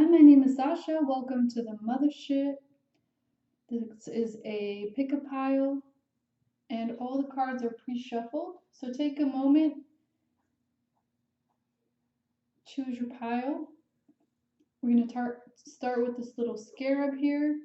My name is Sazsha. Welcome to the Muthaship. This is a pick a pile, and all the cards are pre-shuffled. So take a moment, choose your pile. We're going to start with this little scarab here.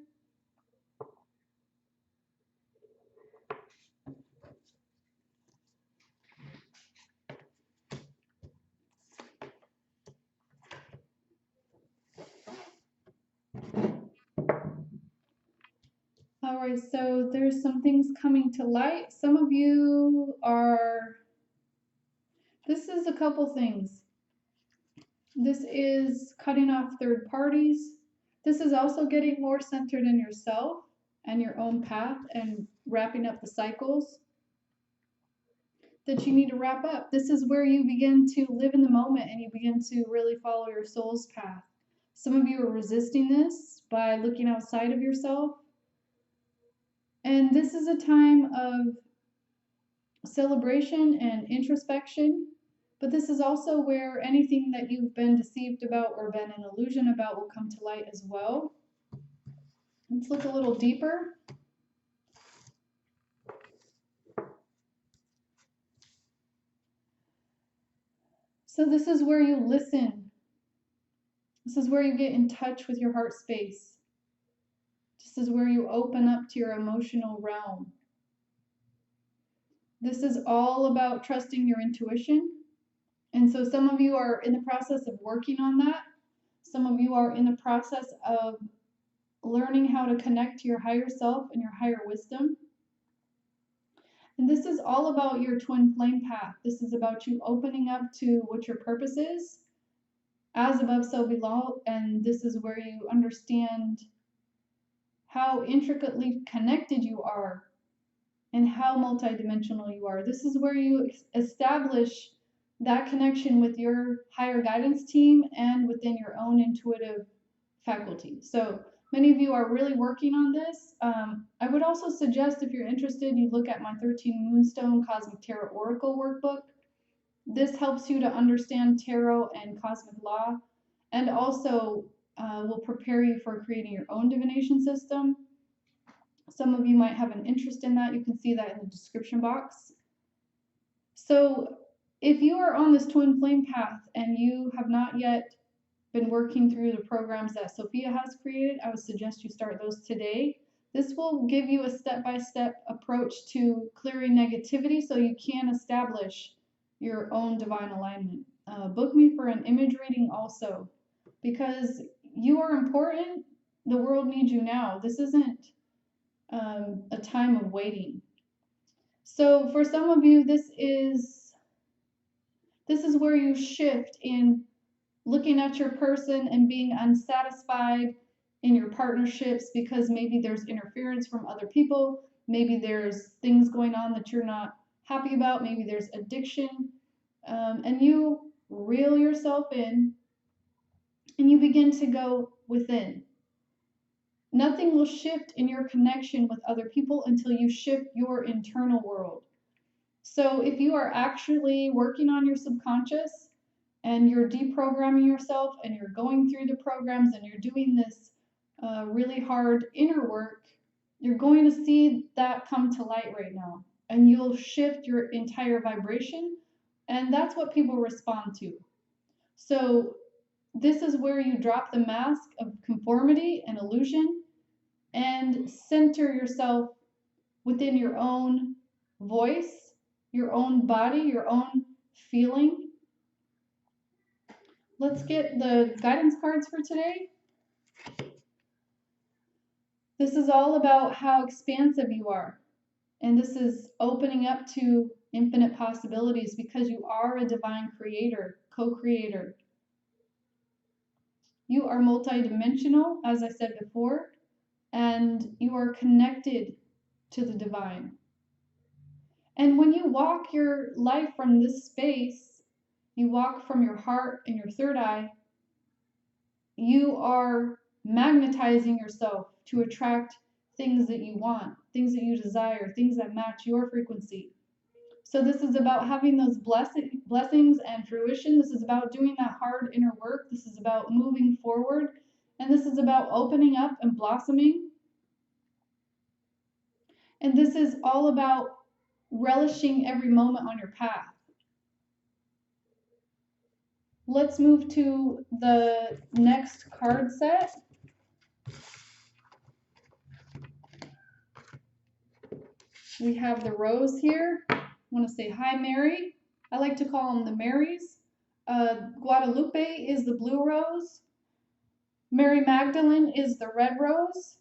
All right, so there's some things coming to light. Some of you are, this is a couple things. This is cutting off third parties. This is also getting more centered in yourself and your own path and wrapping up the cycles that you need to wrap up. This is where you begin to live in the moment and you begin to really follow your soul's path. Some of you are resisting this by looking outside of yourself. And this is a time of celebration and introspection, but this is also where anything that you've been deceived about or been an illusion about will come to light as well. Let's look a little deeper. So this is where you listen. This is where you get in touch with your heart space. This is where you open up to your emotional realm. This is all about trusting your intuition. And so some of you are in the process of working on that. Some of you are in the process of learning how to connect to your higher self and your higher wisdom. And this is all about your twin flame path. This is about you opening up to what your purpose is, as above, so below. And this is where you understand how intricately connected you are and how multidimensional you are. This is where you establish that connection with your higher guidance team and within your own intuitive faculty. So many of you are really working on this. I would also suggest, if you're interested, you look at my 13 Moonstone Cosmic Tarot Oracle workbook. This helps you to understand tarot and cosmic law, and also will prepare you for creating your own divination system. Some of you might have an interest in that. You can see that in the description box. So if you are on this twin flame path and you have not yet been working through the programs that Sophia has created, I would suggest you start those today. This will give you a step-by-step approach to clearing negativity so you can establish your own divine alignment. Book me for an image reading also, because you are important. The world needs you now. This isn't a time of waiting. So for some of you, this is where you shift in looking at your person and being unsatisfied in your partnerships because maybe there's interference from other people, maybe there's things going on that you're not happy about, maybe there's addiction, and you reel yourself in and you begin to go within. Nothing will shift in your connection with other people until you shift your internal world. So if you are actually working on your subconscious and you're deprogramming yourself and you're going through the programs and you're doing this really hard inner work, you're going to see that come to light right now. And you'll shift your entire vibration. And that's what people respond to. So this is where you drop the mask of conformity and illusion and center yourself within your own voice, your own body, your own feeling. Let's get the guidance cards for today. This is all about how expansive you are. And this is opening up to infinite possibilities because you are a divine creator, co-creator. You are multidimensional, as I said before, and you are connected to the divine. And when you walk your life from this space, you walk from your heart and your third eye, you are magnetizing yourself to attract things that you want, things that you desire, things that match your frequency. So this is about having those blessings and fruition. This is about doing that hard inner work. This is about moving forward And this is about opening up and blossoming. And this is all about relishing every moment on your path. Let's move to the next card set. We have the Rose here. I want to say hi, Mary. I like to call them the Marys. Guadalupe is the blue rose. Mary Magdalene is the red rose.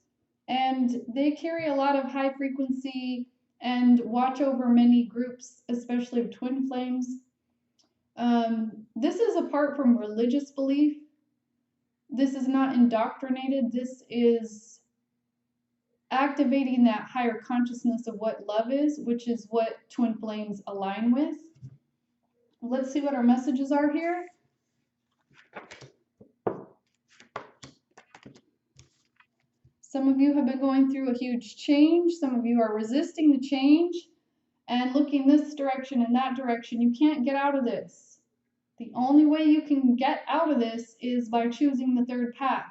And they carry a lot of high frequency and watch over many groups, especially of twin flames. This is apart from religious belief. This is not indoctrinated. This is activating that higher consciousness of what love is, which is what twin flames align with. Let's see what our messages are here. Some of you have been going through a huge change. Some of you are resisting the change and looking this direction and that direction. You can't get out of this. The only way you can get out of this is by choosing the third path.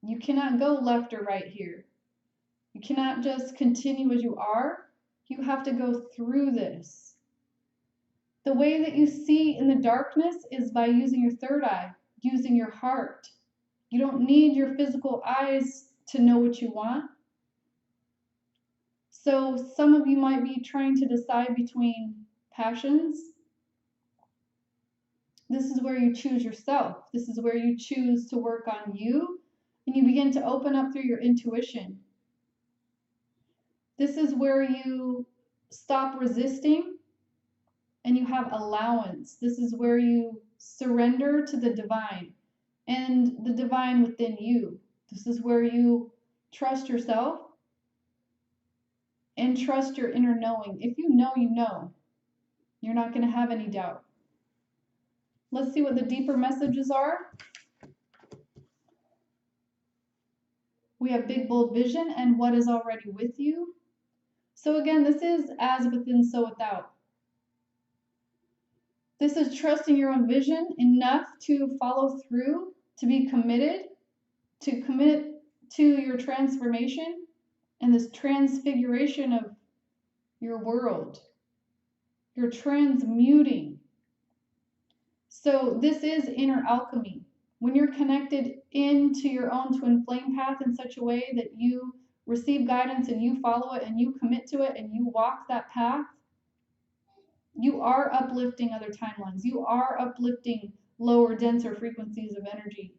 You cannot go left or right here. You cannot just continue as you are. You have to go through this. The way that you see in the darkness is by using your third eye, using your heart. You don't need your physical eyes to know what you want. So some of you might be trying to decide between passions. This is where you choose yourself. This is where you choose to work on you, and you begin to open up through your intuition. This is where you stop resisting and you have allowance. This is where you surrender to the divine and the divine within you. This is where you trust yourself and trust your inner knowing. If you know, you know. You're not going to have any doubt. Let's see what the deeper messages are. We have big, bold vision and what is already with you. So again, this is as within, so without. This is trusting your own vision enough to follow through, to be committed, to commit to your transformation and this transfiguration of your world. You're transmuting. So this is inner alchemy. When you're connected into your own twin flame path in such a way that you receive guidance and you follow it and you commit to it and you walk that path, you are uplifting other timelines. You are uplifting lower, denser frequencies of energy.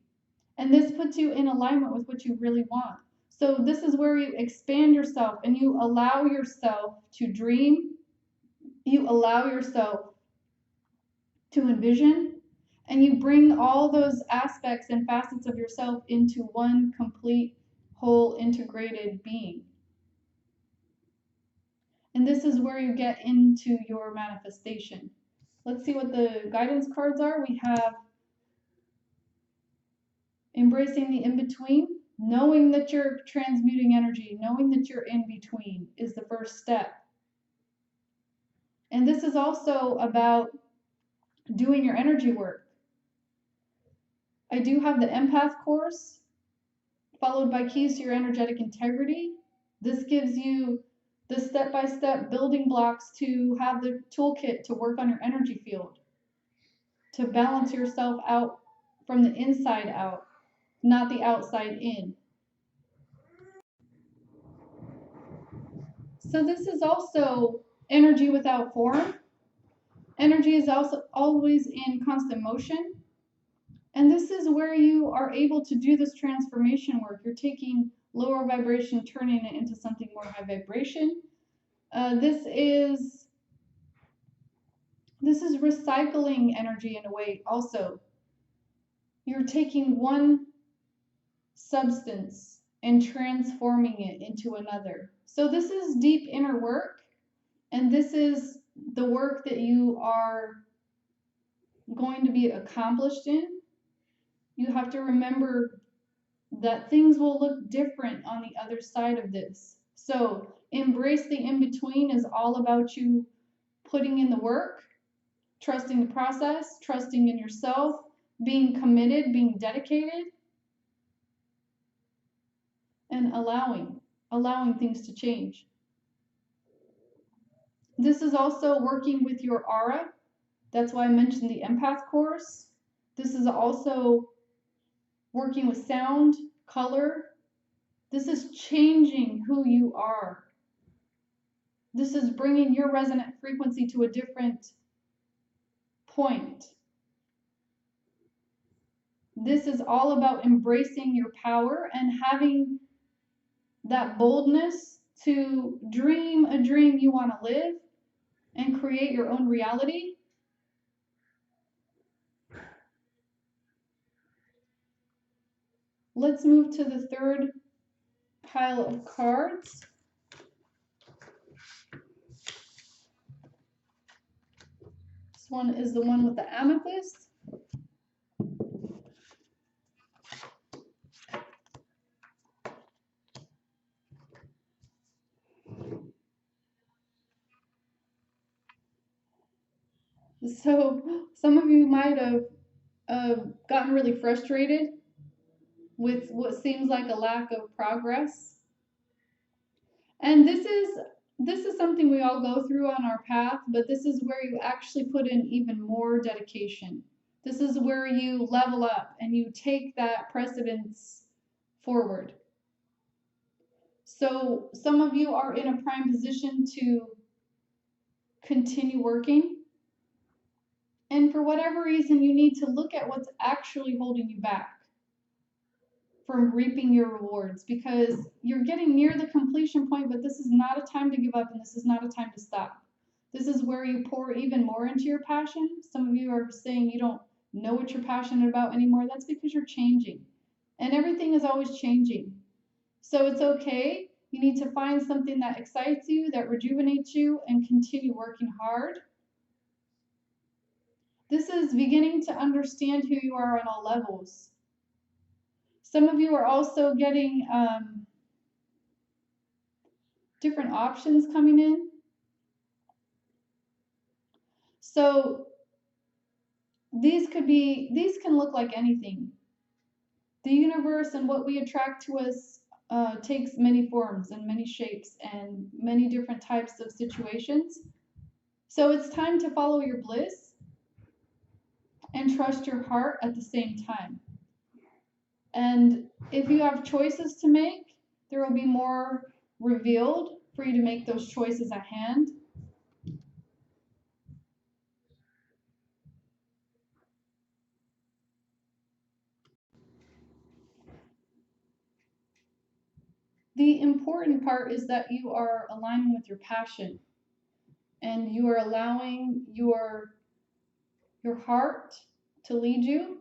And this puts you in alignment with what you really want. So this is where you expand yourself and you allow yourself to dream. You allow yourself to envision. And you bring all those aspects and facets of yourself into one complete, whole, integrated being. And this is where you get into your manifestation. Let's see what the guidance cards are. We have embracing the in-between. Knowing that you're transmuting energy, knowing that you're in between is the first step. And this is also about doing your energy work. I do have the empath course, followed by keys to your energetic integrity. This gives you the step-by-step building blocks to have the toolkit to work on your energy field, to balance yourself out from the inside out, not the outside in. So this is also energy without form. Energy is also always in constant motion. And this is where you are able to do this transformation work. You're taking lower vibration, turning it into something more high vibration. This is recycling energy in a way also. You're taking one substance and transforming it into another. So this is deep inner work, and this is the work that you are going to be accomplished in. You have to remember that things will look different on the other side of this. So embrace the in-between is all about you putting in the work, trusting the process, trusting in yourself, being committed, being dedicated, and allowing things to change. This is also working with your aura. That's why I mentioned the empath course. This is also working with sound, color. This is changing who you are. This is bringing your resonant frequency to a different point. This is all about embracing your power and having that boldness to dream a dream you want to live and create your own reality. Let's move to the third pile of cards. This one is the one with the amethyst. So some of you might have gotten really frustrated with what seems like a lack of progress. And this is something we all go through on our path, but this is where you actually put in even more dedication. This is where you level up and you take that precedence forward. So some of you are in a prime position to continue working. And for whatever reason, you need to look at what's actually holding you back from reaping your rewards, because you're getting near the completion point, but this is not a time to give up and this is not a time to stop. This is where you pour even more into your passion. Some of you are saying you don't know what you're passionate about anymore. That's because you're changing, and everything is always changing. So it's okay. You need to find something that excites you, that rejuvenates you, and continue working hard. This is beginning to understand who you are on all levels. Some of you are also getting different options coming in. So these can look like anything. The universe and what we attract to us takes many forms and many shapes and many different types of situations. So it's time to follow your bliss and trust your heart at the same time. And if you have choices to make, there will be more revealed for you to make those choices at hand. The important part is that you are aligning with your passion and you are allowing your heart to lead you.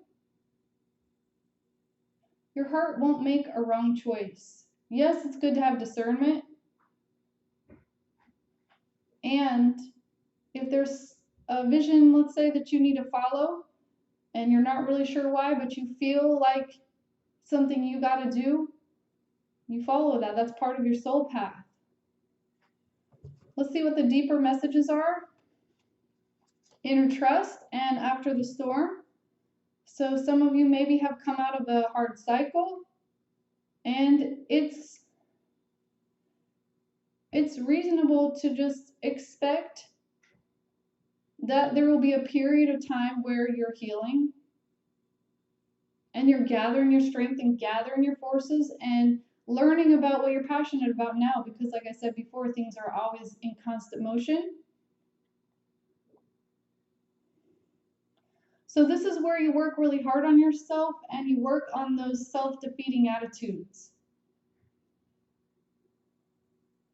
Your heart won't make a wrong choice. Yes, it's good to have discernment. And if there's a vision, let's say, that you need to follow and you're not really sure why, but you feel like something you got to do, you follow that. That's part of your soul path. Let's see what the deeper messages are. Inner trust and after the storm. So some of you maybe have come out of a hard cycle, and it's reasonable to just expect that there will be a period of time where you're healing and you're gathering your strength and gathering your forces and learning about what you're passionate about now, because like I said before, things are always in constant motion. So this is where you work really hard on yourself and you work on those self-defeating attitudes.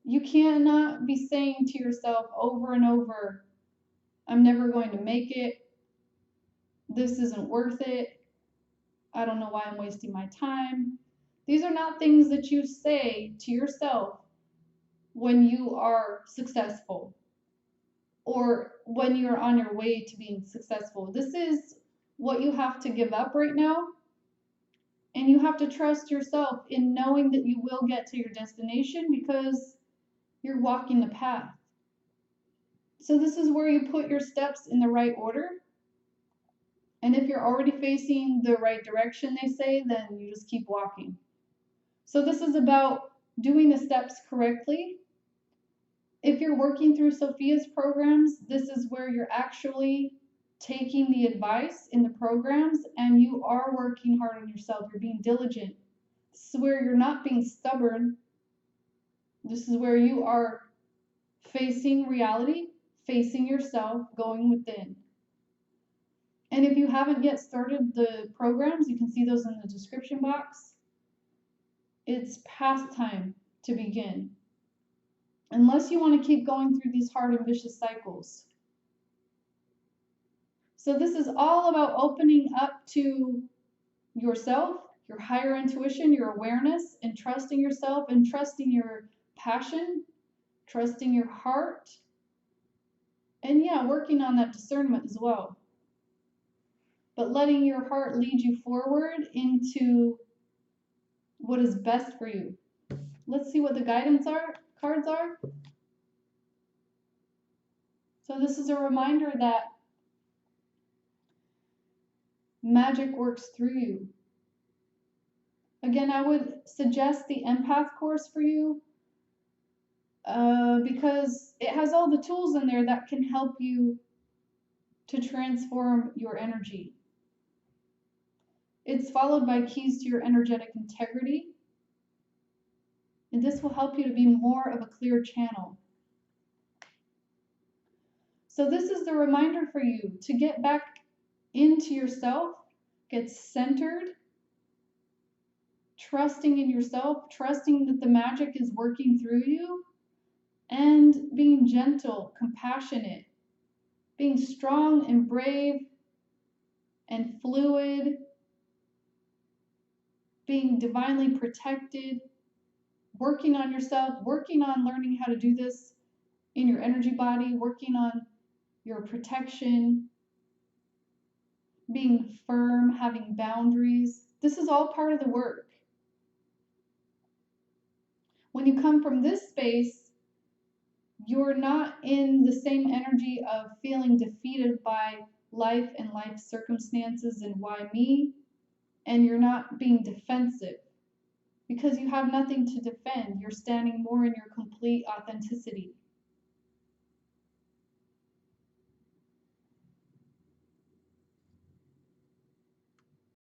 You cannot be saying to yourself over and over, I'm never going to make it. This isn't worth it. I don't know why I'm wasting my time. These are not things that you say to yourself when you are successful or when you're on your way to being successful. This is what you have to give up right now. And you have to trust yourself in knowing that you will get to your destination because you're walking the path. So this is where you put your steps in the right order And if you're already facing the right direction, they say, then you just keep walking. So this is about doing the steps correctly. If you're working through Sophia's programs, this is where you're actually taking the advice in the programs and you are working hard on yourself. You're being diligent. This is where you're not being stubborn. This is where you are facing reality, facing yourself, going within. And if you haven't yet started the programs, you can see those in the description box. It's past time to begin. Unless you want to keep going through these hard and vicious cycles. So this is all about opening up to yourself, your higher intuition, your awareness, and trusting yourself and trusting your passion, trusting your heart, and yeah, working on that discernment as well. But letting your heart lead you forward into what is best for you. Let's see what the guidance cards are. So this is a reminder that magic works through you. Again, I would suggest the empath course for you because it has all the tools in there that can help you to transform your energy. It's followed by keys to your energetic integrity. And this will help you to be more of a clear channel. So this is the reminder for you to get back into yourself, get centered, trusting in yourself, trusting that the magic is working through you, and being gentle, compassionate, being strong and brave and fluid, being divinely protected, working on yourself, working on learning how to do this in your energy body, working on your protection, being firm, having boundaries. This is all part of the work. When you come from this space, you're not in the same energy of feeling defeated by life and life circumstances and why me, and you're not being defensive because you have nothing to defend. You're standing more in your complete authenticity.